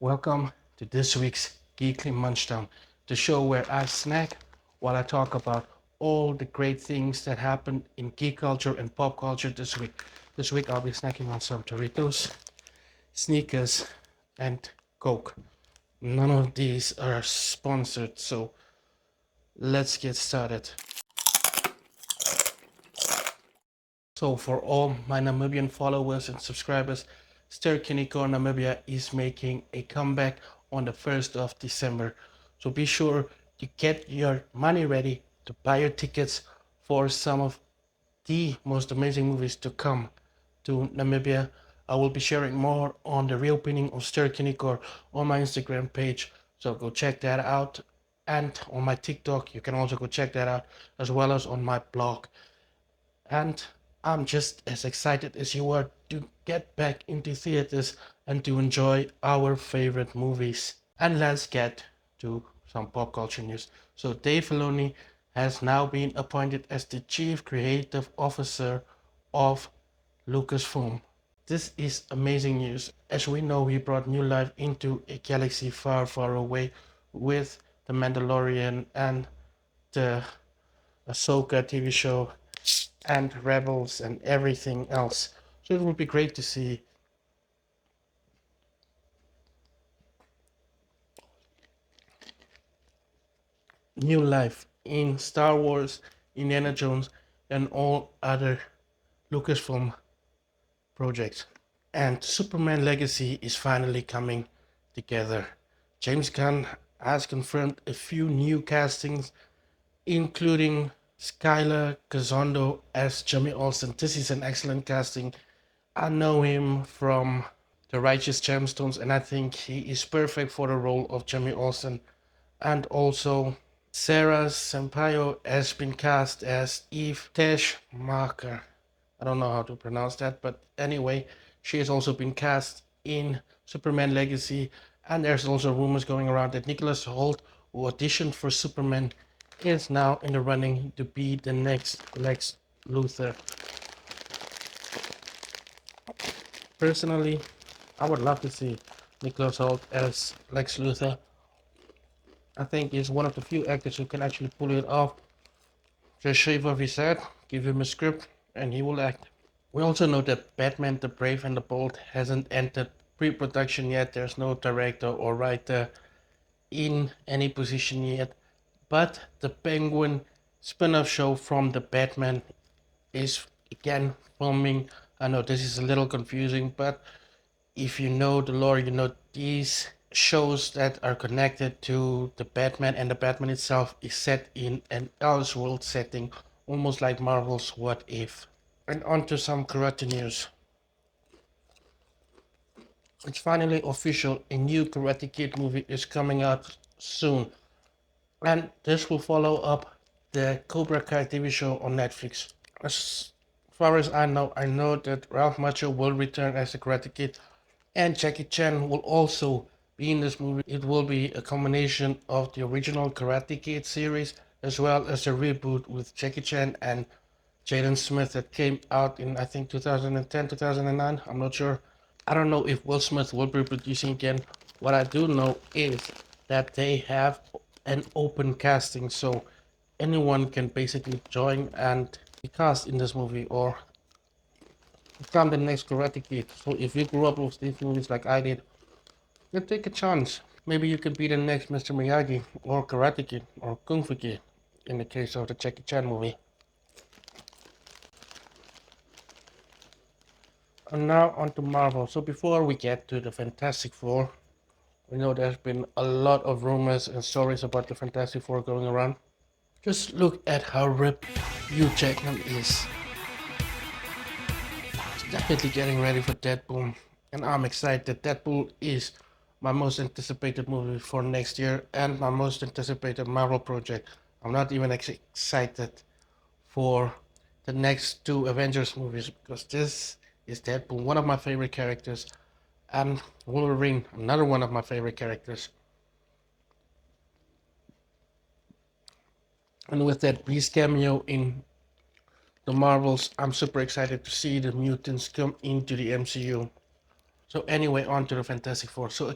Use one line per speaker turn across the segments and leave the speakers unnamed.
Welcome to this week's Geekly Munchdown, the show where I snack while I talk about all the great things that happened in geek culture and pop culture this week. This week I'll be snacking on some Doritos, sneakers, and Coke. None of these are sponsored, so let's get started. So for all my Namibian followers and subscribers, Ster-Kinekor Namibia is making a comeback on the 1st of December. So be sure to get your money ready to buy your tickets for some of the most amazing movies to come to Namibia. I will be sharing more on the reopening of Ster-Kinekor on my Instagram page. So go check that out. And on my TikTok, you can also go check that out, as well as on my blog. And I'm just as excited as you are to get back into theaters and to enjoy our favorite movies. And let's get to some pop culture news. So Dave Filoni has now been appointed as the Chief Creative Officer of Lucasfilm. This is amazing news. As we know, he brought new life into a galaxy far, far away with The Mandalorian and the Ahsoka TV show and Rebels and everything else. So it would be great to see new life in Star Wars, Indiana Jones, and all other Lucasfilm projects. And Superman Legacy is finally coming together. James Gunn has confirmed a few new castings, including Skylar Gazondo as Jimmy Olsen. This is an excellent casting. I know him from The Righteous Gemstones, and I think he is perfect for the role of Jimmy Olsen. And also, Sarah Sampaio has been cast as Eve Teschmacher. I don't know how to pronounce that, but anyway, she has also been cast in Superman Legacy. And there's also rumors going around that Nicholas Hoult, who auditioned for Superman, is now in the running to be the next Lex Luthor. Personally, I would love to see Nicholas Hoult as Lex Luthor. I think he's one of the few actors who can actually pull it off. Just shave off his head, give him a script, and he will act. We also know that Batman the Brave and the Bold hasn't entered pre-production yet. There's no director or writer in any position yet. But the Penguin spin-off show from the Batman is again filming. I know this is a little confusing, but if you know the lore, you know these shows that are connected to the Batman and the Batman itself is set in an Elseworld setting, almost like Marvel's What If. And on to some karate news. It's finally official, a new Karate Kid movie is coming out soon. And this will follow up the Cobra Kai TV show on Netflix. As far as I know that Ralph Macchio will return as the Karate Kid, and Jackie Chan will also be in this movie. It will be a combination of the original Karate Kid series as well as a reboot with Jackie Chan and Jaden Smith that came out in I think 2010, 2009. I'm not sure. I don't know if Will Smith will be producing again. What I do know is that they have an open casting, so anyone can basically join and be cast in this movie or become the next Karate Kid. So if you grew up with these movies like I did, then take a chance. Maybe you could be the next Mr. Miyagi or Karate Kid or Kung Fu Kid in the case of the Jackie Chan movie. And now on to Marvel. So before we get to the Fantastic Four, we know there's been a lot of rumors and stories about the Fantastic Four going around. Just look at how ripped Hugh Jackman is. He's definitely getting ready for Deadpool. And I'm excited. Deadpool is my most anticipated movie for next year and my most anticipated Marvel project. I'm not even excited for the next two Avengers movies because this is Deadpool, one of my favorite characters, and Wolverine, another one of my favorite characters. And with that Beast cameo in the Marvels, I'm super excited to see the mutants come into the MCU. So anyway, on to the Fantastic Four. So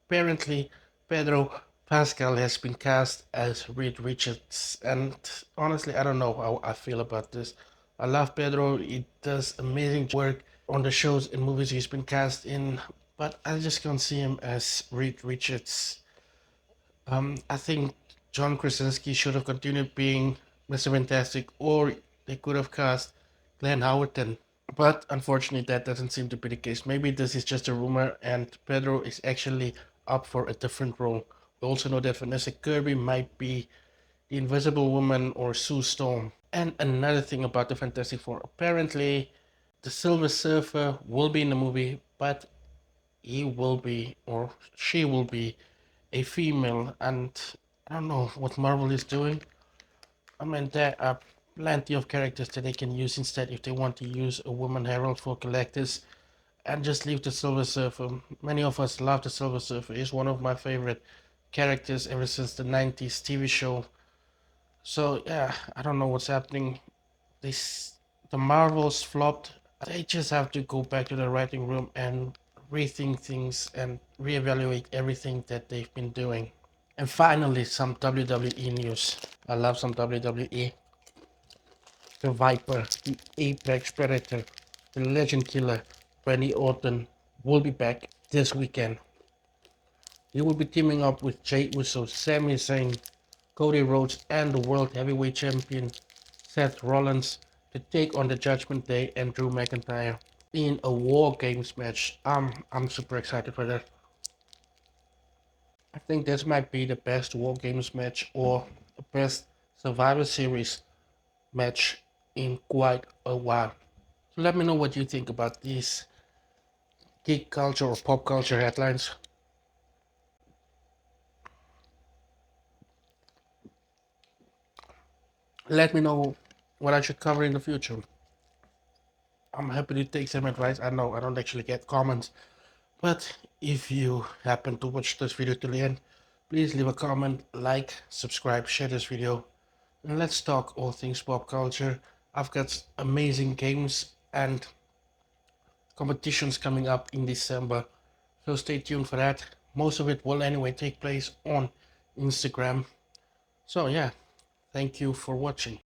apparently Pedro Pascal has been cast as Reed Richards, and honestly, I don't know how I feel about this. I love Pedro; he does amazing work on the shows and movies he's been cast in, but I just can't see him as Reed Richards. I think John Krasinski should have continued being Mr. Fantastic, or they could have cast Glenn Howerton. But unfortunately, that doesn't seem to be the case. Maybe this is just a rumor, and Pedro is actually up for a different role. We also know that Vanessa Kirby might be the Invisible Woman or Sue Storm. And another thing about the Fantastic Four, apparently, the Silver Surfer will be in the movie, but he will be, or she will be, a female. And I don't know what Marvel is doing. I mean, there are plenty of characters that they can use instead if they want to use a woman herald for collectors and just leave the Silver Surfer. Many of us love the Silver Surfer. He's one of my favorite characters ever since the 90s TV show. So yeah, I don't know what's happening. This the Marvels flopped. They just have to go back to the writing room and rethink things and reevaluate everything that they've been doing. And finally, some WWE news. I love some WWE. The Viper, the Apex Predator, the Legend Killer, Randy Orton will be back this weekend. He will be teaming up with Jey Uso, Sami Zayn, Cody Rhodes, and the World Heavyweight Champion Seth Rollins to take on the Judgment Day and Drew McIntyre in a War Games match. I'm super excited for that. I think this might be the best War Games match or the best Survivor Series match in quite a while. So let me know what you think about these geek culture or pop culture headlines. Let me know what I should cover in the future. I'm happy to take some advice. I know I don't actually get comments, but if you happen to watch this video till the end, please leave a comment, like, subscribe, share this video, and let's talk all things pop culture. I've got amazing games and competitions coming up in December, so stay tuned for that. Most of it will anyway take place on Instagram. So yeah, thank you for watching.